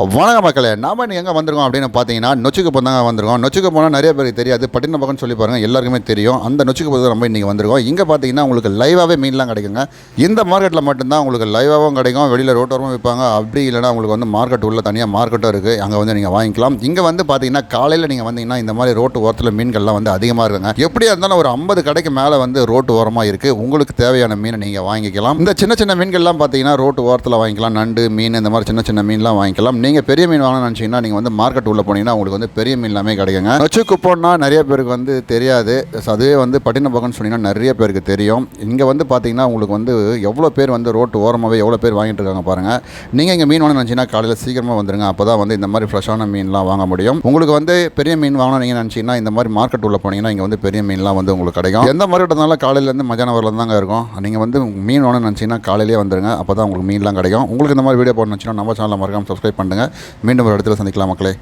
வணக்கம் மக்களே, நாம் இன்றைக்கி எங்கே வந்திருக்கோம் அப்படின்னு பார்த்தீங்கன்னா நொச்சிக்குப்பம் தாங்க வந்திருக்கோம். நொச்சிக்குப்பம் போனால் நிறைய பேருக்கு தெரியாது, பட்டினப்பாக்கம்னு சொல்லி பாருங்கள், எல்லாருக்குமே தெரியும். அந்த நொச்சிக்குப்பம் நம்ம இன்றைக்கி வந்திருக்கோம். இங்கே பார்த்தீங்கன்னா உங்களுக்கு லைவாகவே மீன்லாம் கிடைக்குங்க. இந்த மார்க்கெட்டில் மட்டும்தான் உங்களுக்கு லைவாகவும் கிடைக்கும், வெளியில் ரோட்டோரமும் விற்பாங்க. அப்படி இல்லைனா உங்களுக்கு வந்து மார்க்கெட் உள்ள தனியாக மார்க்கெட்டும் இருக்குது, அங்கே வந்து நீங்கள் வாங்கிக்கலாம். இங்கே வந்து பார்த்தீங்கன்னா காலையில் நீங்கள் வந்தீங்கன்னா இந்த மாதிரி ரோட்டு ஓரத்தில் மீன்கள்லாம் வந்து அதிகமாக இருக்குங்க. எப்படியா இருந்தாலும் ஒரு 50 கடைக்கு மேலே வந்து ரோட்டு ஓரமாக இருக்குது. உங்களுக்கு தேவையான மீனை நீங்கள் வாங்கிக்கலாம். இந்த சின்ன சின்ன மீன்கள்லாம் பார்த்தீங்கன்னா ரோட்டு ஓரத்தில் வாங்கிக்கலாம். நண்டு மீன் இந்த மாதிரி சின்ன சின்ன மீன்லாம் வாங்கிக்கலாம். நீங்கள் பெரிய மீன் வாங்கணும்னு நினச்சிங்கன்னா நீங்கள் வந்து மார்க்கெட் உள்ளே போனீங்கன்னா உங்களுக்கு வந்து பெரிய மீன் எல்லாமே கிடைக்குங்க. நொச்சிக்குப்பம்னா நிறைய பேருக்கு வந்து தெரியாது, அதுவே வந்து பட்டினப்பாக்கம்னு சொன்னீங்கன்னா நிறைய பேருக்கு தெரியும். இங்கே வந்து பார்த்தீங்கன்னா உங்களுக்கு வந்து எவ்வளோ பேர் வந்து ரோட்டு ஓரமாகவே எவ்வளோ பேர் வாங்கிட்டு இருக்காங்க பாருங்கள். நீங்கள் இங்கே மீன் வாங்கணும்னு நினச்சிங்கன்னா காலையில் சீக்கிரமாக வந்துருங்க, அப்போ தான் வந்து இந்த மாதிரி ஃப்ரெஷ்ஷான மீன்லாம் வாங்க முடியும். உங்களுக்கு வந்து பெரிய மீன் வாங்கணும்னு நீங்கள் நினச்சிங்கன்னா இந்த மாதிரி மார்க்கெட் உள்ளே போனீங்கன்னா இங்கே வந்து பெரிய மீன்லாம் வந்து உங்களுக்கு கிடைக்கும். எந்த மார்க்கெட் இருந்தாலும் காலையிலேருந்து மத்தியானம் வரலாம் தாங்க இருக்கும். நீங்கள் வந்து மீன் வாங்கணும்னு நினச்சிங்கன்னா காலையிலே வந்துருங்க, அப்போ தான் உங்களுக்கு மீன்லாம் கிடைக்கும். உங்களுக்கு இந்த மாதிரி வீடியோ போடணும்னு நினச்சிங்கன்னா நம்ம சேனலில் மறக்காமல் சப்ஸ்கிரைப் பண்ணுங்கள். மீண்டும் ஒரு இடத்துல சந்திக்கலாம் மக்களே.